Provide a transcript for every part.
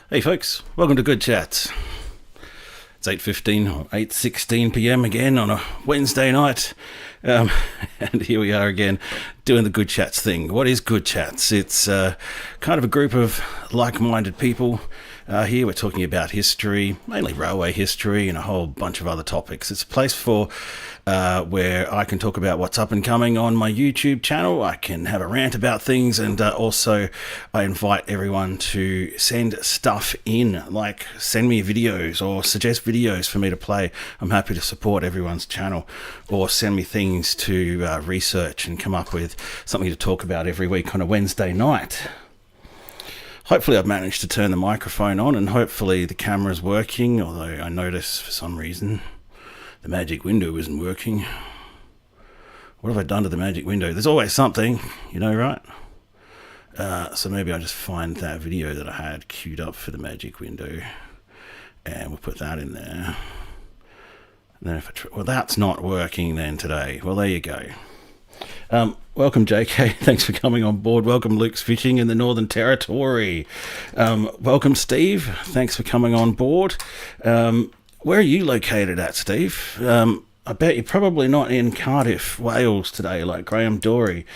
Hey folks, welcome to Good Chats. It's 8:15 or 8:16 p.m. again on a Wednesday night, and here we are again doing the Good Chats thing. What is Good Chats? It's kind of a group of like-minded people. Here we're talking about history, mainly railway history and a whole bunch of other topics. It's a place for where I can talk about what's up and coming on my YouTube channel. I can have a rant about things, and also I invite everyone to send stuff in, like send me videos or suggest videos for me to play. I'm happy to support everyone's channel, or send me things to research and come up with something to talk about every week on a Wednesday night. Hopefully I've managed to turn the microphone on, and hopefully the camera's working, although I notice for some reason the magic window isn't working. What have I done to the magic window? There's always something, you know, right? So maybe I'll just find that video that I had queued up for the magic window, and we'll put that in there. And then if well, that's not working then today. Well, there you go. Welcome JK, thanks for coming on board. Welcome Luke's Fishing in the Northern Territory. Welcome Steve, thanks for coming on board. Where are you located at, Steve? I bet you're probably not in Cardiff, Wales today like Graham Dorey.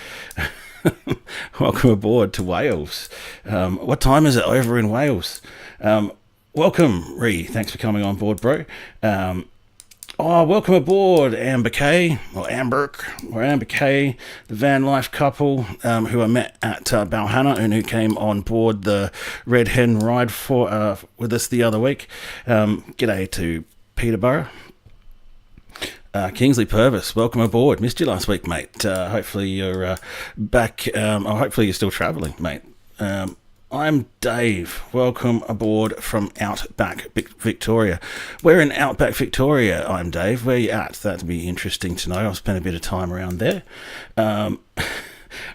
Welcome aboard to Wales. What time is it over in Wales? Welcome Ree, thanks for coming on board, bro. Welcome aboard, Amber K, or Amber K, the van life couple who I met at Balhana and who came on board the Red Hen ride for with us the other week. G'day to Peterborough. Kingsley Purvis, welcome aboard. Missed you last week, mate. Hopefully you're back, or hopefully you're still travelling, mate. I'm Dave. Welcome aboard from Outback Victoria. Where in Outback Victoria, I'm Dave. Where you at? That'd be interesting to know. I've spent a bit of time around there.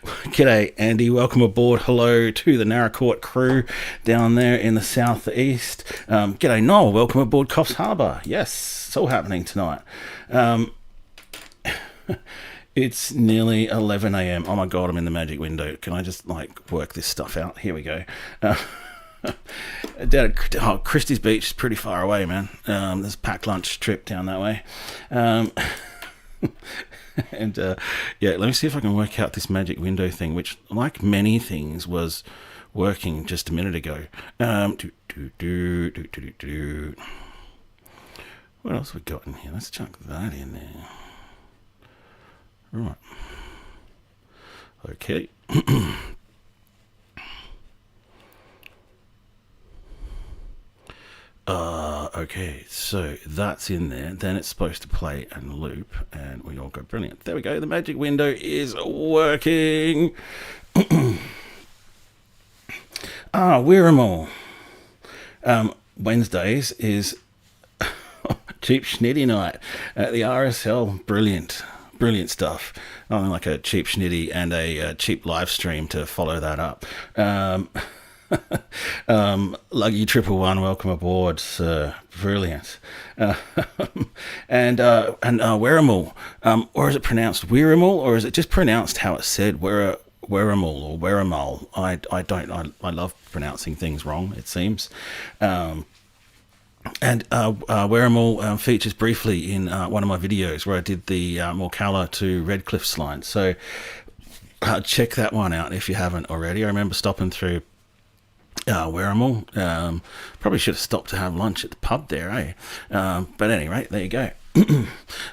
G'day, Andy. Welcome aboard. Hello to the Narracourt crew down there in the southeast. G'day, Noel. Welcome aboard Coffs Harbour. Yes, it's all happening tonight. It's nearly 11 a.m. Oh my god, I'm in the magic window. Can I just work this stuff out? Here we go. Down at Christie's Beach is pretty far away, man. There's a packed lunch trip down that way. And let me see if I can work out this magic window thing, which, like many things, was working just a minute ago. What else have we got in here? Let's chuck that in there. Right. Okay. Okay, so that's in there. Then it's supposed to play and loop, and we all go brilliant. There we go. The magic window is working. Wirramore. Wednesdays is cheap schnitty night at the RSL. Brilliant stuff. Nothing like a cheap schnitty and a cheap live stream to follow that up. Luggy 111, welcome aboard, sir. Brilliant. And Wirramore, or is it pronounced Wirramore, or is it just pronounced how it's said, Wirramore or Wirramole? I love pronouncing things wrong, it seems. And Wirramore features briefly in one of my videos where I did the Morcalla to Redcliffe's line, so check that one out if you haven't already. I remember stopping through Wirramore. Probably should have stopped to have lunch at the pub there, eh? But at any rate, there you go.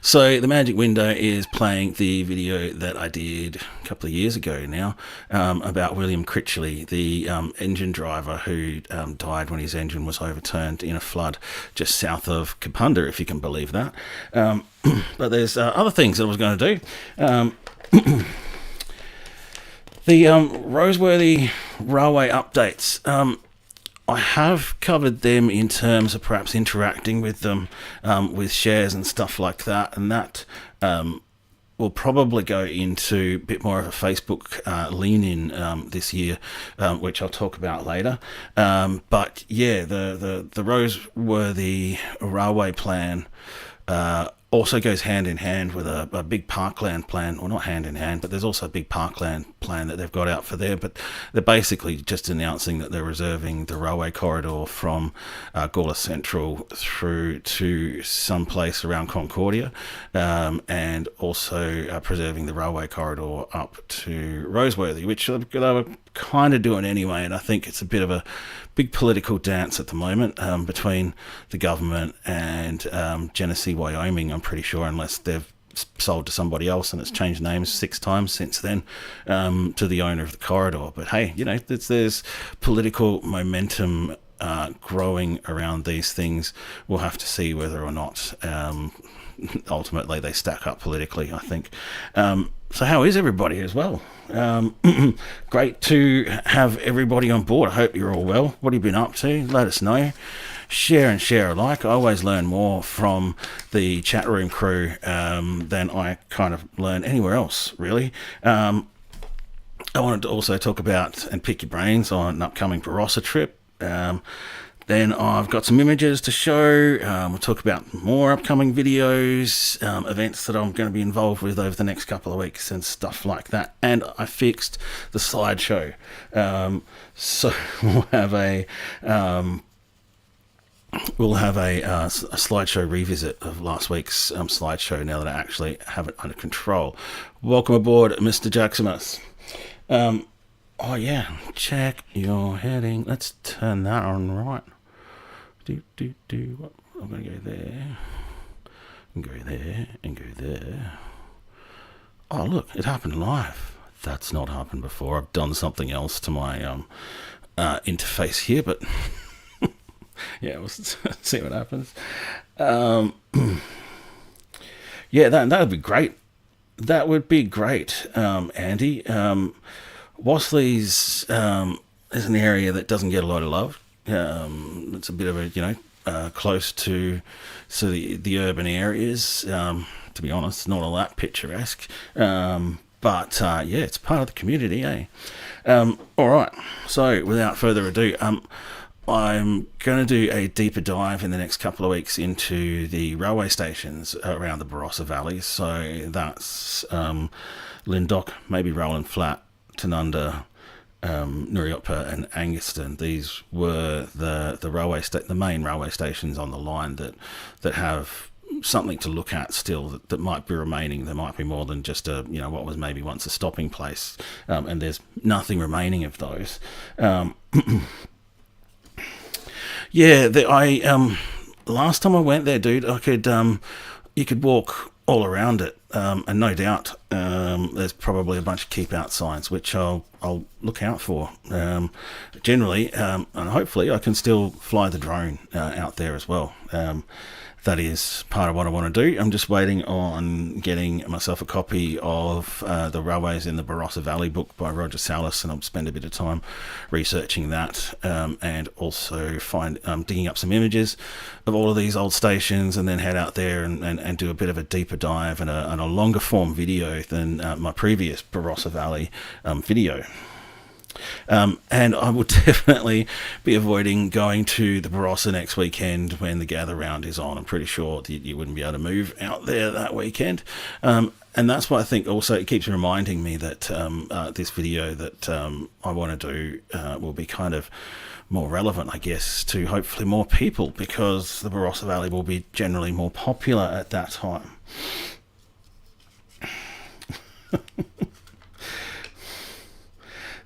So the magic window is playing the video that I did a couple of years ago now, about William Critchley, the engine driver who died when his engine was overturned in a flood just south of Kapunda, if you can believe that. But there's other things that I was going to do. The Roseworthy Railway updates, I have covered them in terms of perhaps interacting with them with shares and stuff like that, and that will probably go into a bit more of a Facebook lean-in this year, which I'll talk about later. But yeah, the Roseworthy Railway plan also goes hand in hand with a big parkland plan, or not hand in hand, but there's also a big parkland plan that they've got out for there. But they're basically just announcing that they're reserving the railway corridor from Gawler Central through to some place around Concordia, and also preserving the railway corridor up to Roseworthy, which they were kind of doing anyway. And I think it's a bit of a big political dance at the moment between the government and Genesee, Wyoming, I'm pretty sure, unless they've sold to somebody else and it's changed names 6 times since then, to the owner of the corridor. But hey, there's political momentum growing around these things. We'll have to see whether or not ultimately they stack up politically, I think. So how is everybody as well? Great to have everybody on board. I hope you're all well. What have you been up to? Let us know. Share and share alike. I always learn more from the chat room crew than I kind of learn anywhere else, really. I wanted to also talk about and pick your brains on an upcoming Barossa trip. Then I've got some images to show. We'll talk about more upcoming videos, events that I'm going to be involved with over the next couple of weeks and stuff like that. And I fixed the slideshow. So we'll have a slideshow revisit of last week's slideshow now that I actually have it under control. Welcome aboard, Mr. Jaximus. Oh yeah, check your heading. Let's turn that on right. I'm going to go there, and go there, and go there. Oh look, it happened live. That's not happened before. I've done something else to my interface here, but yeah, we'll see what happens. Yeah, that would be great. That would be great, Andy. Wassley's is an area that doesn't get a lot of love. It's a bit of a, close to the urban areas. To be honest, not all that picturesque. But yeah, it's part of the community, eh? All right. So without further ado, I'm going to do a deeper dive in the next couple of weeks into the railway stations around the Barossa Valley. So that's Lyndoch, maybe Rowland Flat, Tanunda, Nuriotpa and Anguston. These were the main railway stations on the line that have something to look at still that might be remaining. There might be more than just what was maybe once a stopping place, and there's nothing remaining of those. Yeah, last time I went there, dude, you could walk all around it, and no doubt there's probably a bunch of keep out signs which I'll look out for. Generally, and hopefully I can still fly the drone out there as well. That is part of what I want to do. I'm just waiting on getting myself a copy of the Railways in the Barossa Valley book by Roger Salas, and I'll spend a bit of time researching that, and also digging up some images of all of these old stations, and then head out there and do a bit of a deeper dive and a longer form video than my previous Barossa Valley video. And I will definitely be avoiding going to the Barossa next weekend when the Gather Round is on. I'm pretty sure that you wouldn't be able to move out there that weekend. And that's why I think also it keeps reminding me that this video that I want to do will be kind of more relevant, I guess, to hopefully more people, because the Barossa Valley will be generally more popular at that time.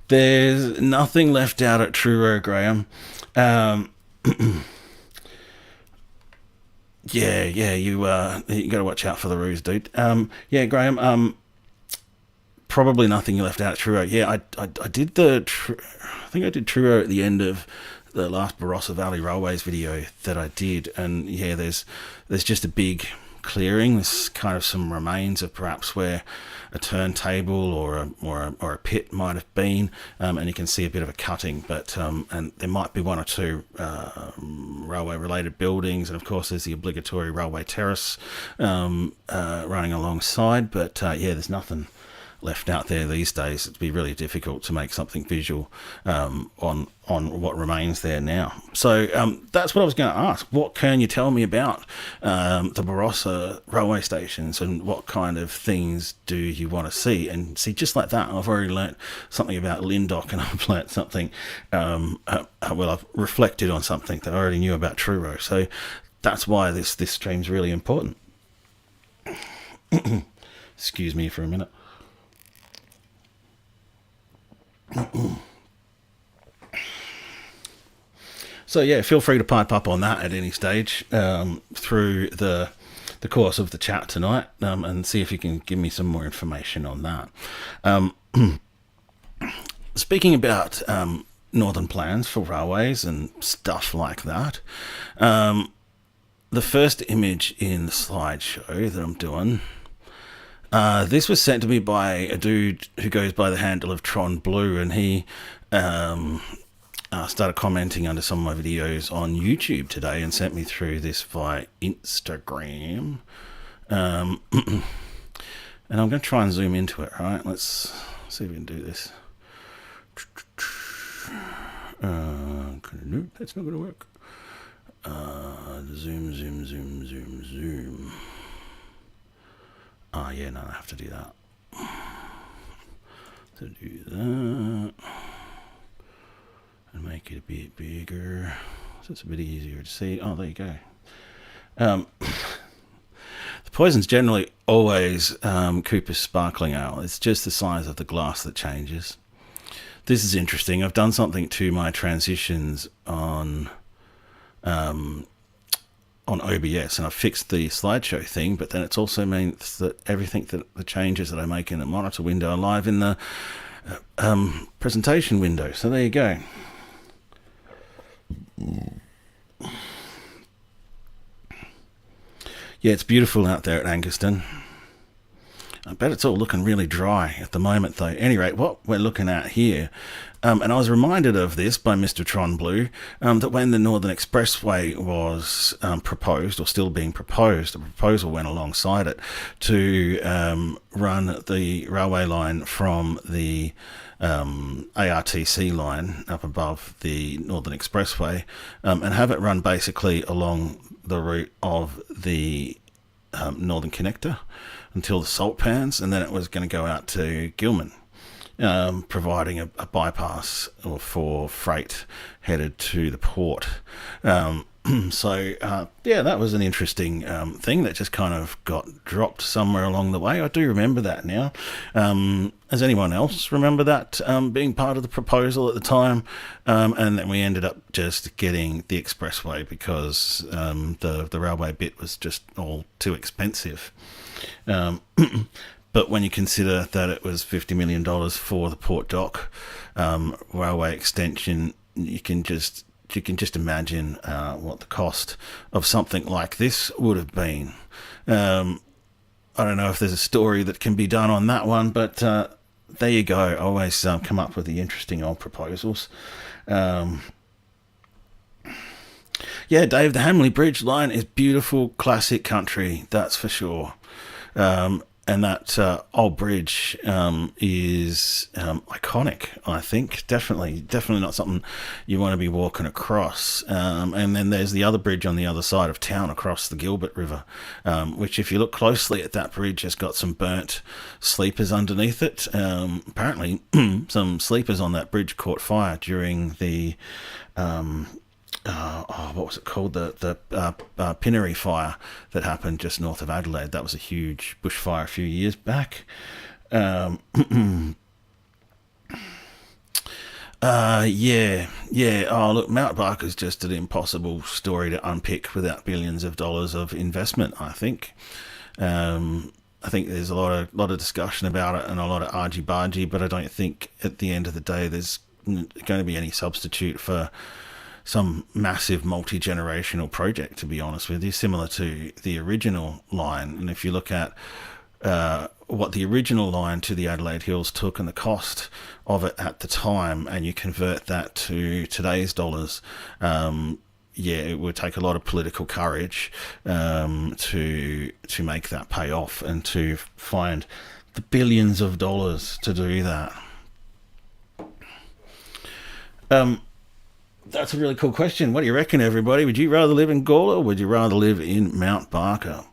There's nothing left out at Truro, Graham. Yeah, you got to watch out for the ruse, dude. Yeah, Graham. Probably nothing left out at Truro. Yeah, I did I think I did Truro at the end of the last Barossa Valley Railways video that I did, and yeah, there's just a big clearing. There's kind of some remains of perhaps where a turntable or a pit might have been, and you can see a bit of a cutting, but and there might be one or two railway related buildings, and of course there's the obligatory railway terrace running alongside, but yeah, there's nothing left out there these days. It'd be really difficult to make something visual on what remains there now. So that's what I was going to ask. What can you tell me about the Barossa railway stations, and what kind of things do you want to see? And see, just like that, I've already learnt something about Lyndoch, and I've learnt something, I've reflected on something that I already knew about Truro. So that's why this stream's really important. Excuse me for a minute. So yeah, feel free to pipe up on that at any stage through the course of the chat tonight, and see if you can give me some more information on that. Speaking about northern plans for railways and stuff like that, the first image in the slideshow that I'm doing, this was sent to me by a dude who goes by the handle of Tron Blue, and he started commenting under some of my videos on YouTube today and sent me through this via Instagram. And I'm going to try and zoom into it, right? Let's see if we can do this. Nope, that's not going to work. Zoom. Oh, yeah, no, I have to do that. To do that. And make it a bit bigger, so it's a bit easier to see. Oh, there you go. The poison's generally always Cooper's Sparkling Ale. It's just the size of the glass that changes. This is interesting. I've done something to my transitions on OBS, and I've fixed the slideshow thing, but then it's also means that everything that the changes that I make in the monitor window are live in the presentation window. So there you go. Yeah, it's beautiful out there at Anguston. I bet it's all looking really dry at the moment, though. At any rate, what we're looking at here, and I was reminded of this by Mr. Tron Blue, that when the Northern Expressway was proposed, or still being proposed, a proposal went alongside it to run the railway line from the ARTC line up above the Northern Expressway, and have it run basically along the route of the Northern Connector until the salt pans, and then it was going to go out to Gilman, providing a bypass for freight headed to the port. So that was an interesting thing that just kind of got dropped somewhere along the way. I do remember that now. Does anyone else remember that being part of the proposal at the time? And then we ended up just getting the expressway because the railway bit was just all too expensive. But when you consider that it was $50 million for the Port Dock railway extension, you can just imagine what the cost of something like this would have been. I don't know if there's a story that can be done on that one, but there you go. I always come up with the interesting old proposals. Dave, the Hamley Bridge line is beautiful, classic country, that's for sure. And that old bridge is iconic, I think. Definitely not something you want to be walking across. And then there's the other bridge on the other side of town across the Gilbert River, which, if you look closely at that bridge, has got some burnt sleepers underneath it. Apparently, some sleepers on that bridge caught fire during the... what was it called? The Pinnery fire that happened just north of Adelaide. That was a huge bushfire a few years back. Oh, look, Mount Barker's just an impossible story to unpick without billions of dollars of investment, I think. I think there's a lot of discussion about it and a lot of argy-bargy, but I don't think at the end of the day there's going to be any substitute for some massive multi-generational project, to be honest with you, similar to the original line. And if you look at what the original line to the Adelaide Hills took and the cost of it at the time, and you convert that to today's dollars, it would take a lot of political courage to make that pay off and to find the billions of dollars to do that. That's a really cool question. What do you reckon, everybody? Would you rather live in Gawler or would you rather live in Mount Barker?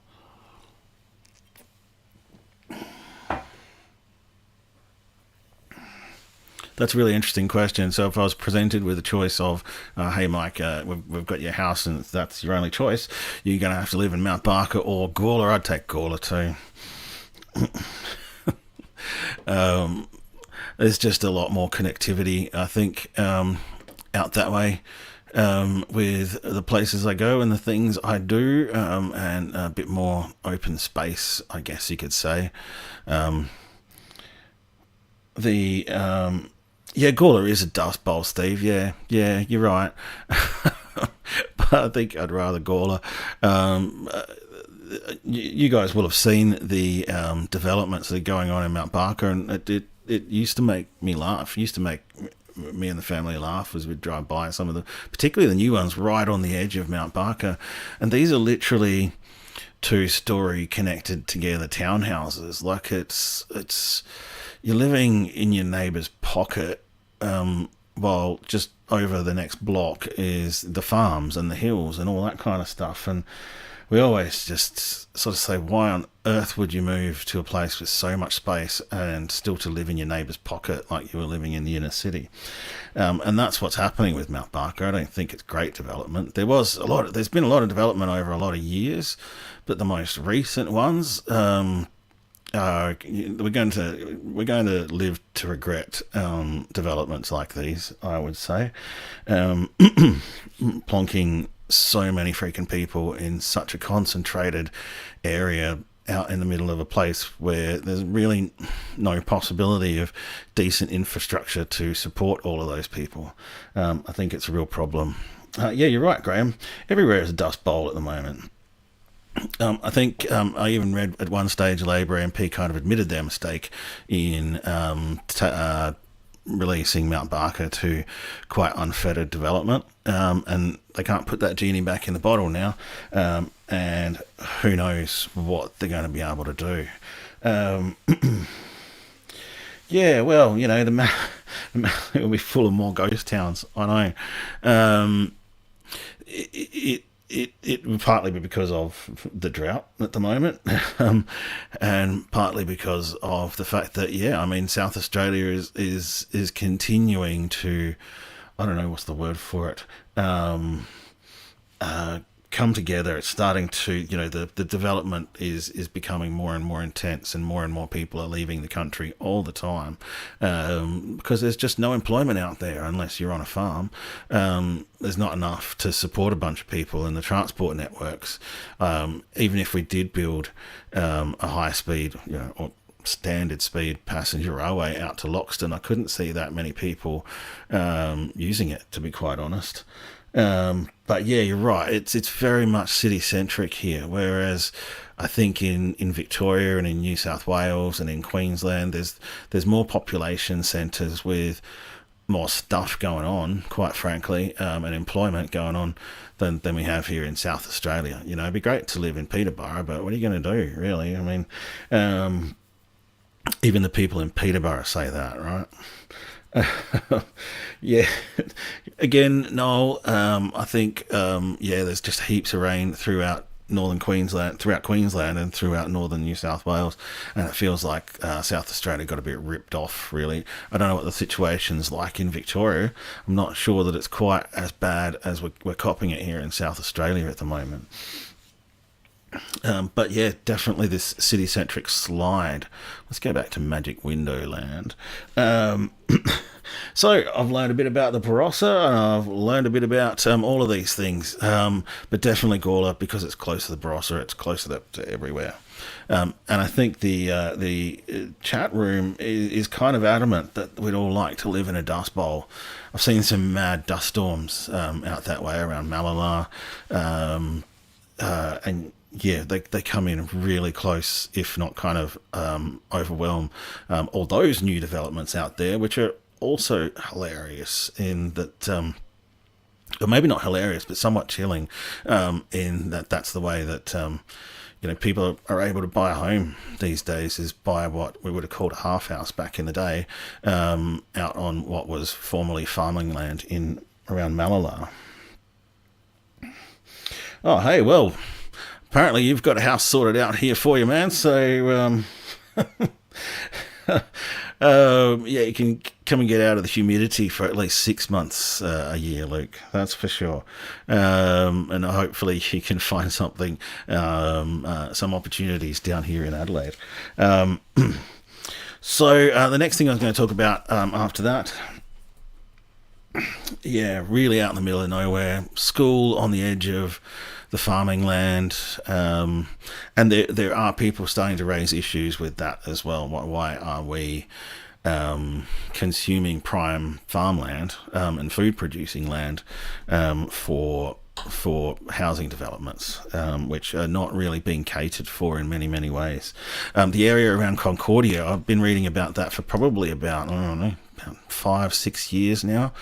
That's a really interesting question. So if I was presented with a choice of, hey, Mike, we've got your house and that's your only choice, you're going to have to live in Mount Barker or Gawler, I'd take Gawler too. There's just a lot more connectivity, I think, out that way, with the places I go and the things I do, and a bit more open space, I guess you could say. Gawler is a dust bowl, Steve. Yeah, you're right. But I think I'd rather Gawler. You guys will have seen the developments that are going on in Mount Barker, and it used to make me laugh. It used to make me and the family laugh as we'd drive by some of the, particularly the new ones right on the edge of Mount Barker. And these are literally 2-story connected together townhouses. Like it's you're living in your neighbour's pocket, while just over the next block is the farms and the hills and all that kind of stuff. And we always just sort of say, why on earth would you move to a place with so much space and still to live in your neighbour's pocket like you were living in the inner city? And that's what's happening with Mount Barker. I don't think it's great development. There's been a lot of development over a lot of years, but the most recent ones, we're going to live to regret developments like these, I would say. Plonking so many freaking people in such a concentrated area out in the middle of a place where there's really no possibility of decent infrastructure to support all of those people. I think it's a real problem. You're right, Graham. Everywhere is a dust bowl at the moment. I think I even read at one stage Labor MP kind of admitted their mistake in releasing Mount Barker to quite unfettered development, and they can't put that genie back in the bottle now, and who knows what they're going to be able to do. Yeah, well, the it will be full of more ghost towns. I know. It would partly be because of the drought at the moment, and partly because of the fact that South Australia is continuing to, I don't know what's the word for it, come together. It's starting to, the development is becoming more and more intense, and more people are leaving the country all the time, because there's just no employment out there unless you're on a farm. There's not enough to support a bunch of people in the transport networks. Even if we did build a high speed, or standard speed passenger railway out to Loxton, I couldn't see that many people using it, to be quite honest. But yeah, you're right. It's very much city centric here, whereas I think in Victoria and in New South Wales and in Queensland, there's more population centres with more stuff going on, quite frankly, and employment going on than we have here in South Australia. It'd be great to live in Peterborough, but what are you going to do, really? I mean, even the people in Peterborough say that, right? Yeah. Again, Noel, I think, there's just heaps of rain throughout Queensland and throughout northern New South Wales, and it feels like South Australia got a bit ripped off, really. I don't know what the situation's like in Victoria. I'm not sure that it's quite as bad as we're copping it here in South Australia at the moment. But yeah, definitely this city-centric slide. Let's go back to Magic Window Land. So I've learned a bit about the Barossa, and I've learned a bit about all of these things, but definitely Gawler, because it's close to the Barossa, it's closer to everywhere. And I think the chat room is kind of adamant that we'd all like to live in a dust bowl. I've seen some mad dust storms out that way around Malala, and yeah, they come in really close, if not kind of overwhelm all those new developments out there, which are also hilarious in that, or maybe not hilarious, but somewhat chilling, in that that's the way that people are able to buy a home these days, is buy what we would have called a half house back in the day, out on what was formerly farming land in around Malala. Oh, hey, well, apparently you've got a house sorted out here for you, man. So, yeah, you can come and get out of the humidity for at least 6 months a year, Luke. That's for sure. And hopefully you can find something, some opportunities down here in Adelaide. So the next thing I was going to talk about after that, yeah, really out in the middle of nowhere, school on the edge of the farming land, and there are people starting to raise issues with that as well. Why are we consuming prime farmland and food producing land for housing developments, which are not really being catered for in many ways? The area around Concordia, I've been reading about that for probably about, I don't know, 5-6 years now.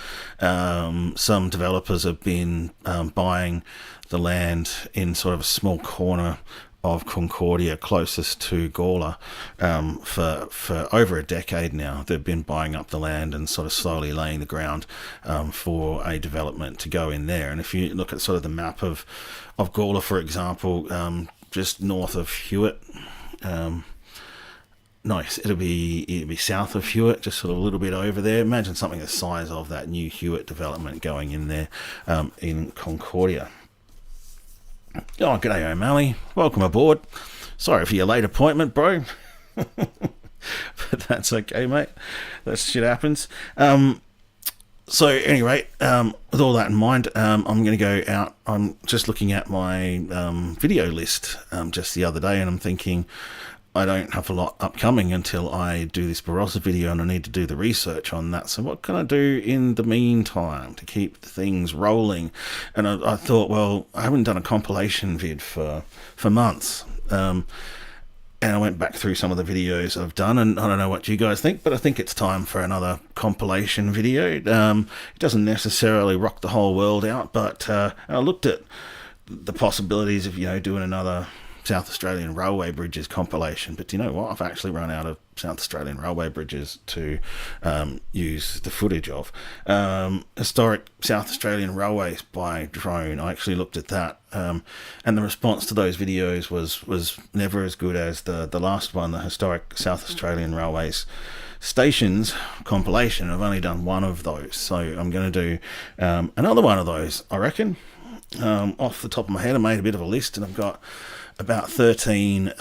Some developers have been buying the land in sort of a small corner of Concordia closest to Gawler for over a decade now. They've been buying up the land and sort of slowly laying the ground for a development to go in there. And if you look at sort of the map of Gawler, for example, just north of Hewitt, nice. It'll be south of Hewitt, just sort of a little bit over there. Imagine something the size of that new Hewitt development going in there in Concordia. Oh, g'day O'Malley. Welcome aboard. Sorry for your late appointment, bro. But that's okay, mate. That shit happens. So anyway, with all that in mind, I'm going to go out. I'm just looking at my video list just the other day, and I'm thinking, I don't have a lot upcoming until I do this Barossa video, and I need to do the research on that. So what can I do in the meantime to keep things rolling? And I thought, well, I haven't done a compilation vid for months. And I went back through some of the videos I've done, and I don't know what you guys think, but I think it's time for another compilation video. It doesn't necessarily rock the whole world out, but I looked at the possibilities of, doing another South Australian railway bridges compilation. But you know what? I've actually run out of South Australian railway bridges to use the footage of. Historic South Australian railways by drone. I actually looked at that, and the response to those videos was never as good as the last one, the historic South Australian railways stations compilation. I've only done one of those, so I'm going to do another one of those, I reckon. Off the top of my head, I made a bit of a list, and I've got about 13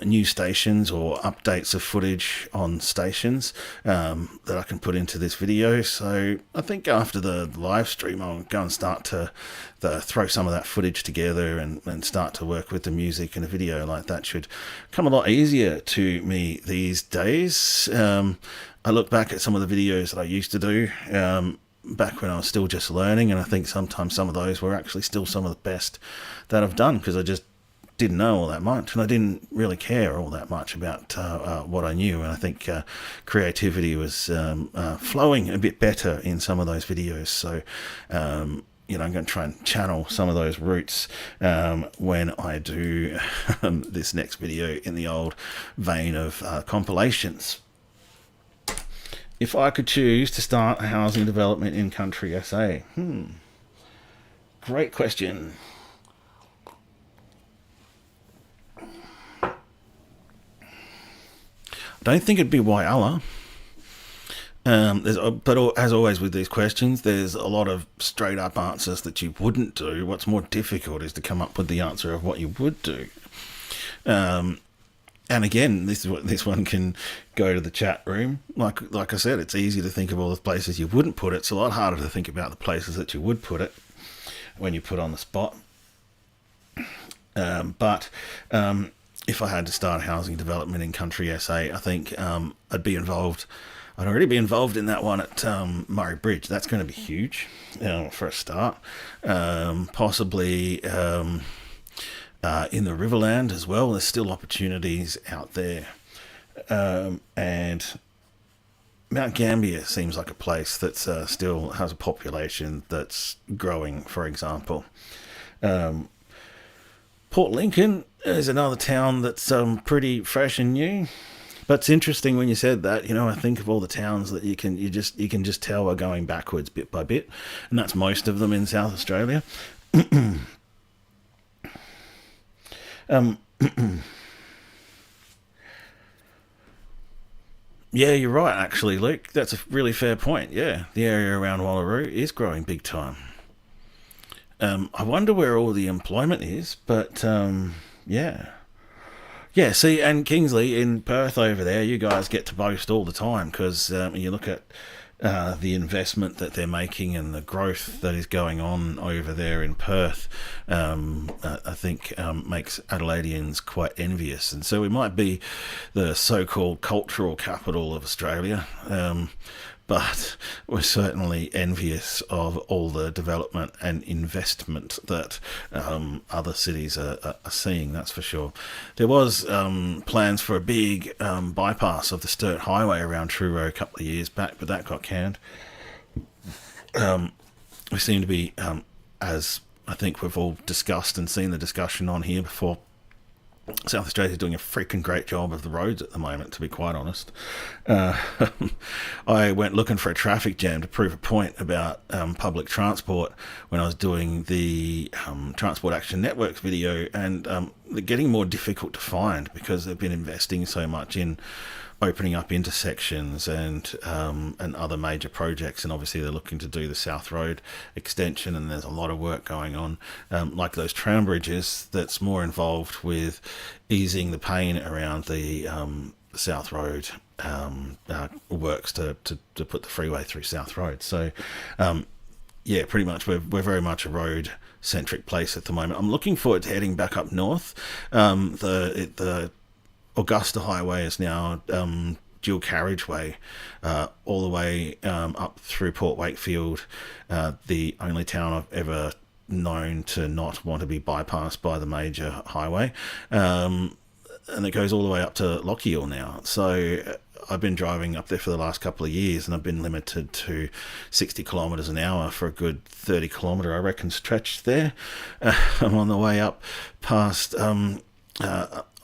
new stations or updates of footage on stations that I can put into this video. So I think after the live stream, I'll go and start to throw some of that footage together and start to work with the music, and a video like that should come a lot easier to me these days. I look back at some of the videos that I used to do back when I was still just learning, and I think sometimes some of those were actually still some of the best that I've done, because I just didn't know all that much, and I didn't really care all that much about what I knew. And I think creativity was flowing a bit better in some of those videos. So I'm going to try and channel some of those roots when I do this next video in the old vein of compilations. If I could choose to start a housing development in country SA, great question. I don't think it'd be Whyalla. But as always with these questions, there's a lot of straight up answers that you wouldn't do. What's more difficult is to come up with the answer of what you would do. And again, this one can go to the chat room. Like I said, it's easy to think of all the places you wouldn't put it. It's a lot harder to think about the places that you would put it when you put on the spot. But if I had to start housing development in country SA, I think I'd be involved. I'd already be involved in that one at Murray Bridge. That's going to be huge for a start. Possibly in the Riverland as well. There's still opportunities out there. And Mount Gambier seems like a place that still has a population that's growing, for example. Port Lincoln is another town that's pretty fresh and new. But it's interesting when you said that. I think of all the towns that you can just tell are going backwards bit by bit, and that's most of them in South Australia. Yeah, you're right, actually, Luke. That's a really fair point. Yeah, the area around Wallaroo is growing big time. I wonder where all the employment is, but yeah. Yeah, see, and Kingsley in Perth over there, you guys get to boast all the time, because you look at the investment that they're making and the growth that is going on over there in Perth, I think makes Adelaideans quite envious. And so we might be the so-called cultural capital of Australia, but we're certainly envious of all the development and investment that other cities are seeing, that's for sure. There was plans for a big bypass of the Sturt Highway around Truro a couple of years back, but that got canned. We seem to be, as I think we've all discussed and seen the discussion on here before, South Australia is doing a freaking great job of the roads at the moment, to be quite honest. I went looking for a traffic jam to prove a point about public transport when I was doing the Transport Action Networks video, and they're getting more difficult to find because they've been investing so much in opening up intersections and other major projects, and obviously they're looking to do the South Road extension, and there's a lot of work going on, like those tram bridges, that's more involved with easing the pain around the South Road works to put the freeway through South Road. So yeah, pretty much we're very much a road centric place at the moment. I'm looking forward to heading back up north. The Augusta Highway is now dual carriageway all the way up through Port Wakefield, the only town I've ever known to not want to be bypassed by the major highway. And it goes all the way up to Lochiel now. So I've been driving up there for the last couple of years, and I've been limited to 60 kilometres an hour for a good 30 kilometre, I reckon, stretch there. I'm on the way up past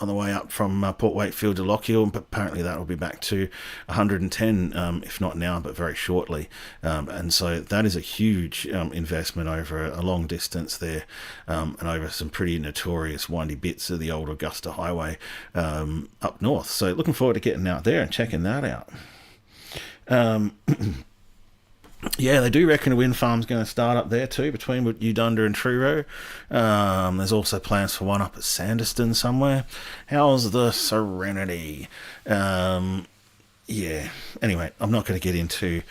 on the way up from Port Wakefield to Lochiel, but apparently that will be back to 110, if not now, but very shortly. And so that is a huge investment over a long distance there, and over some pretty notorious windy bits of the old Augusta Highway up north. So looking forward to getting out there and checking that out. Yeah, they do reckon a wind farm's going to start up there too, between Udunda and Truro. There's also plans for one up at Sanderston somewhere. How's the Serenity? Yeah, anyway, I'm not going to get into...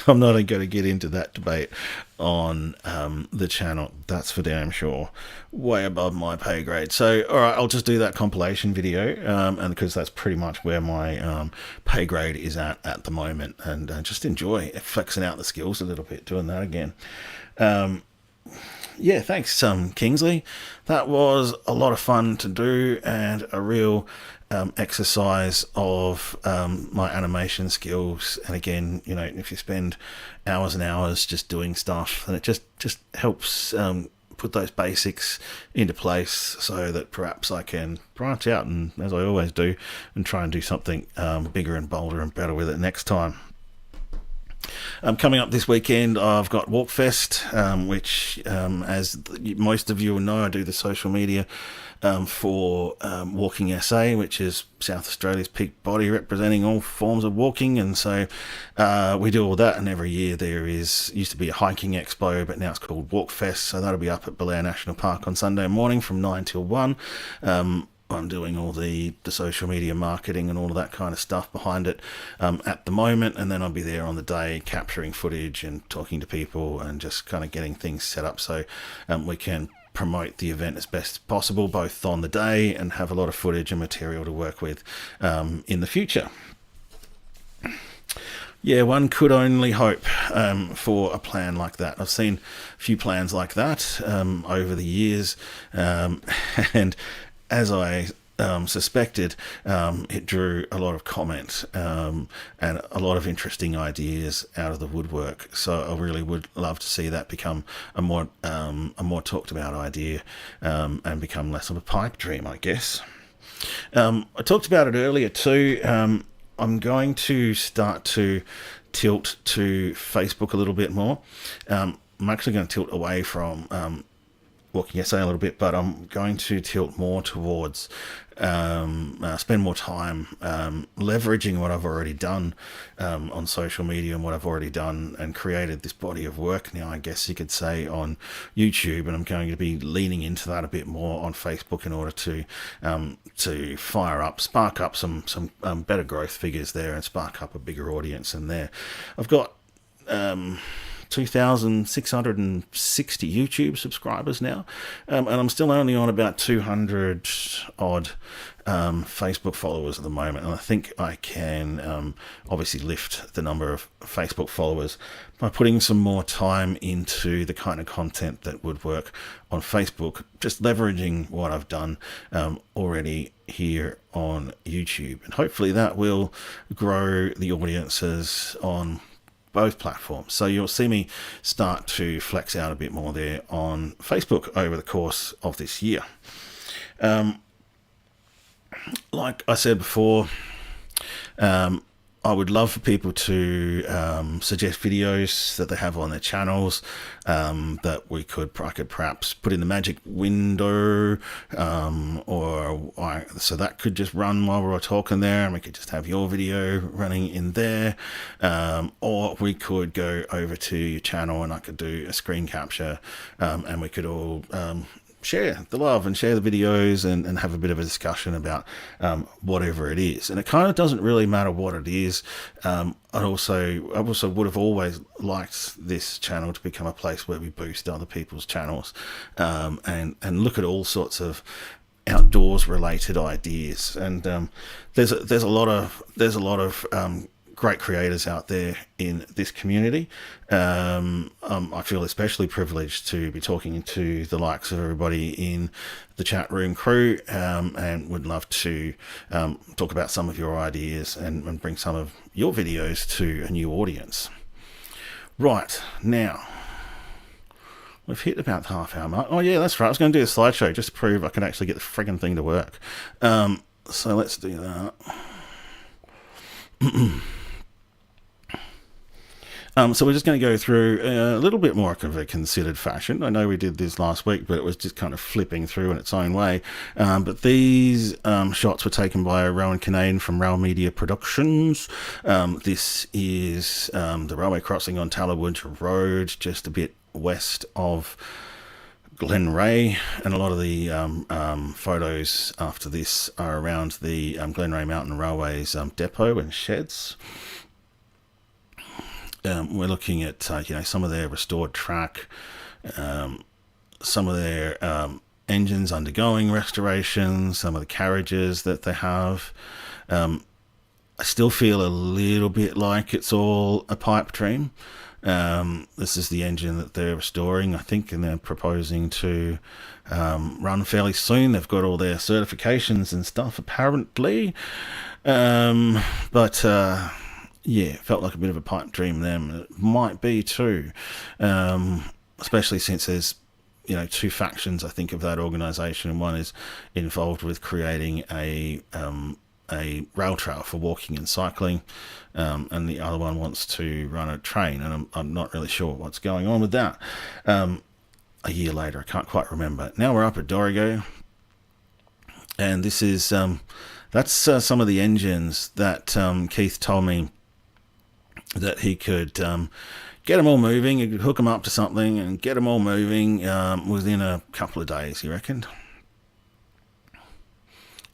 I'm not going to get into that debate on the channel. That's for damn sure. Way above my pay grade. So, all right, I'll just do that compilation video, and because that's pretty much where my pay grade is at the moment, and just enjoy flexing out the skills a little bit, doing that again. Yeah, thanks, Kingsley. That was a lot of fun to do, and a real exercise of my animation skills. And again, you know, if you spend hours and hours just doing stuff, and it just helps put those basics into place, so that perhaps I can branch out, and as I always do, and try and do something bigger and bolder and better with it next time. Coming up this weekend, I've got Walkfest, which, as most of you will know, I do the social media for Walking SA, which is South Australia's peak body representing all forms of walking. And so we do all that, and every year there used to be a hiking expo, but now it's called Walkfest. So that'll be up at Belair National Park on Sunday morning from 9 till 1. I'm doing all the social media marketing and all of that kind of stuff behind it at the moment, and then I'll be there on the day capturing footage and talking to people and just kind of getting things set up so we can promote the event as best as possible, both on the day and have a lot of footage and material to work with in the future. Yeah, one could only hope for a plan like that. I've seen a few plans like that over the years, and as I suspected, it drew a lot of comment and a lot of interesting ideas out of the woodwork. So I really would love to see that become a more talked about idea and become less of a pipe dream, I guess. I talked about it earlier too. I'm going to start to tilt to Facebook a little bit more. I'm actually going to tilt away from Walking SA a little bit, but I'm going to tilt more towards spend more time leveraging what I've already done on social media and what I've already done and created this body of work now, I guess you could say, on YouTube, and I'm going to be leaning into that a bit more on Facebook in order to spark up some better growth figures there and spark up a bigger audience in there. I've got 2,660 YouTube subscribers now, and I'm still only on about 200 odd Facebook followers at the moment, and I think I can obviously lift the number of Facebook followers by putting some more time into the kind of content that would work on Facebook, just leveraging what I've done already here on YouTube, and hopefully that will grow the audiences on both platforms. So you'll see me start to flex out a bit more there on Facebook over the course of this year. Like I said before, I would love for people to suggest videos that they have on their channels that I could perhaps put in the magic window, so that could just run while we're talking there, and we could just have your video running in there, or we could go over to your channel and I could do a screen capture, and we could all share the love and share the videos and have a bit of a discussion about whatever it is. And it kind of doesn't really matter what it is. I also would have always liked this channel to become a place where we boost other people's channels and look at all sorts of outdoors related ideas, and there's a lot of great creators out there in this community. I feel especially privileged to be talking to the likes of everybody in the chat room crew, and would love to talk about some of your ideas and bring some of your videos to a new audience. Right, now we've hit about the half-hour mark. Oh yeah, that's right. I was going to do a slideshow just to prove I can actually get the friggin' thing to work. So let's do that. So we're just going to go through a little bit more of a considered fashion. I know we did this last week, but it was just kind of flipping through in its own way. But these shots were taken by Rowan Kinane from Rail Media Productions. This is the railway crossing on Talawoods Road, just a bit west of Glenray, and a lot of the photos after this are around the Glenray Mountain Railways depot and sheds. We're looking at some of their restored track, some of their engines undergoing restoration, some of the carriages that they have. I still feel a little bit like it's all a pipe dream. This is the engine that they're restoring, I think, and they're proposing to run fairly soon. They've got all their certifications and stuff, apparently. Yeah, felt like a bit of a pipe dream then. It might be too, especially since there's two factions, I think, of that organisation. One is involved with creating a rail trail for walking and cycling, and the other one wants to run a train, and I'm not really sure what's going on with that. A year later, I can't quite remember. Now we're up at Dorrigo, and this is that's some of the engines that Keith told me that he could get them all moving. He could hook them up to something and get them all moving within a couple of days, he reckoned.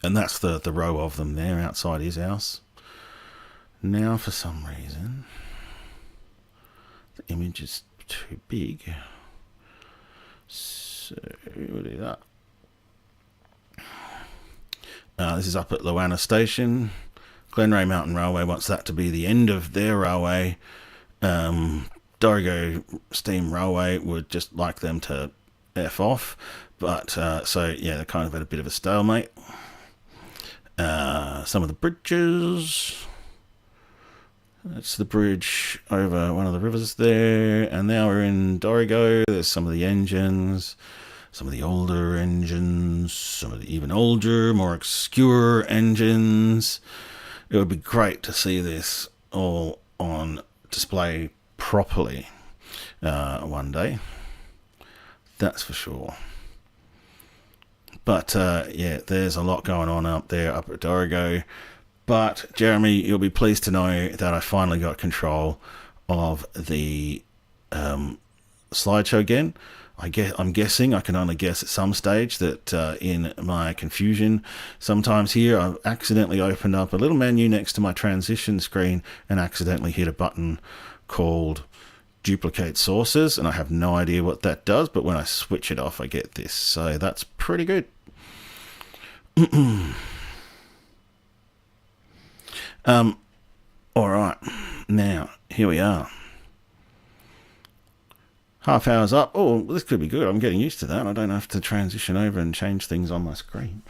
And that's the row of them there outside his house. Now, for some reason, the image is too big. So we'll do that. This is up at Loanna Station. Glenray Mountain Railway wants that to be the end of their railway. Dorrigo Steam Railway would just like them to F off. But, so, yeah, they're kind of at a bit of a stalemate. Some of the bridges. That's the bridge over one of the rivers there. And now we're in Dorrigo. There's some of the engines. Some of the older engines. Some of the even older, more obscure engines. It would be great to see this all on display properly one day. That's for sure. But, yeah, there's a lot going on up there, up at Dorrigo. But, Jeremy, you'll be pleased to know that I finally got control of the slideshow again. I'm guessing, I can only guess at some stage, that in my confusion sometimes here, I've accidentally opened up a little menu next to my transition screen and accidentally hit a button called duplicate sources, and I have no idea what that does, but when I switch it off, I get this. So that's pretty good. All right, now here we are. Half hour's up. Oh, this could be good. I'm getting used to that. I don't have to transition over and change things on my screen.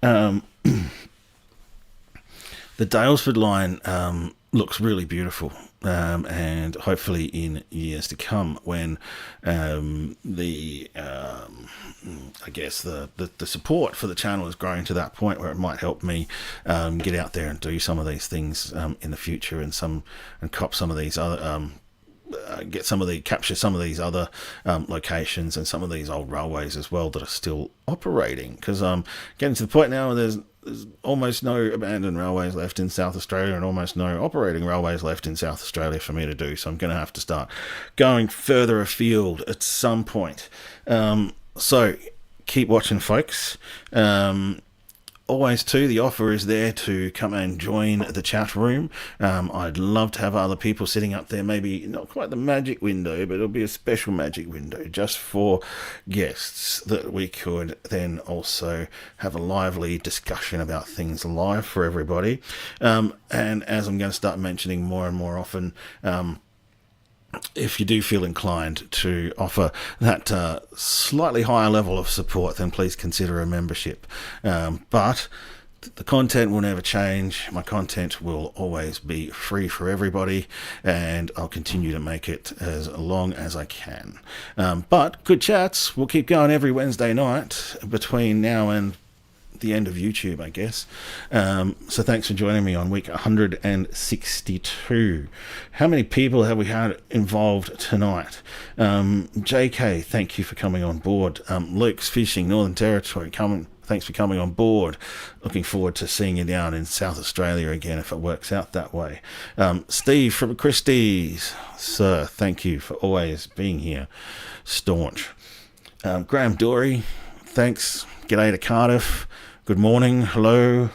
The Dalesford line looks really beautiful, and hopefully in years to come, when I guess the support for the channel is growing to that point where it might help me get out there and do some of these things in the future, and cop some of these other capture some of these other locations and some of these old railways as well that are still operating, because getting to the point now where there's almost no abandoned railways left in South Australia and almost no operating railways left in South Australia for me to do, so I'm going to have to start going further afield at some point. So keep watching, folks. always too, the offer is there to come and join the chat room. I'd love to have other people sitting up there, maybe not quite the magic window, but it'll be a special magic window just for guests, that we could then also have a lively discussion about things live for everybody. And as I'm going to start mentioning more and more often, if you do feel inclined to offer that slightly higher level of support, then please consider a membership. But the content will never change. My content will always be free for everybody, and I'll continue to make it as long as I can. But Good Chats will keep going every Wednesday night between now and the end of YouTube, I guess. So thanks for joining me on week 162. How many people have we had involved tonight? JK, thank you for coming on board. Luke's Fishing, Northern Territory, thanks for coming on board. Looking forward to seeing you down in South Australia again if it works out that way. Steve from Christie's, sir, thank you for always being here. Staunch. Graham Dory, thanks. G'day to Cardiff. Good morning. Hello.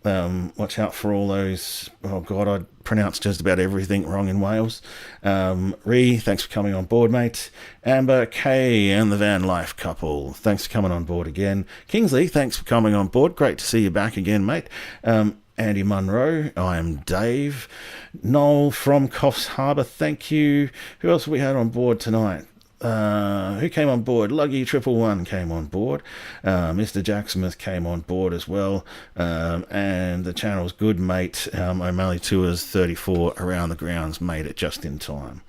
Watch out for all those. Oh God, I pronounced just about everything wrong in Wales. Ree, thanks for coming on board, mate. Amber, Kay, and the Van Life couple, thanks for coming on board again. Kingsley, thanks for coming on board. Great to see you back again, mate. Andy Munro, I am Dave. Noel from Coffs Harbour, thank you. Who else have we had on board tonight? Who came on board? Luggy 111 came on board. Mr. Jacksmith came on board as well. And the channel's good mate, O'Malley Tours 34 around the grounds, made it just in time.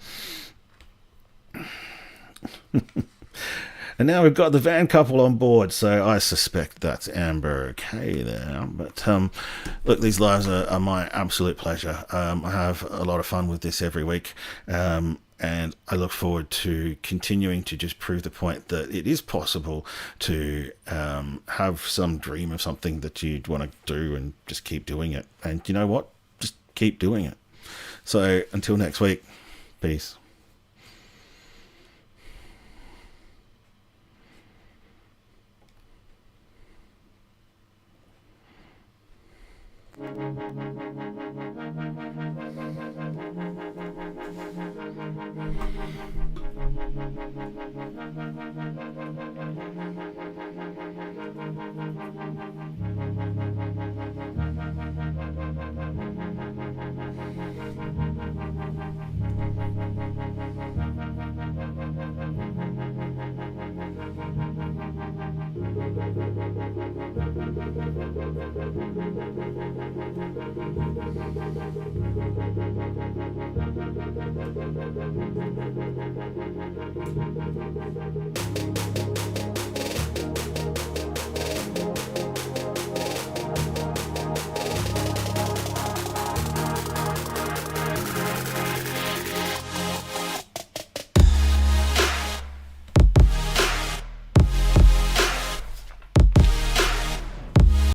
And now we've got the van couple on board, so I suspect that's Amber okay there. But look, these lives are my absolute pleasure. I have a lot of fun with this every week. And I look forward to continuing to just prove the point that it is possible to have some dream of something that you'd want to do and just keep doing it. And you know what? Just keep doing it. So until next week, peace.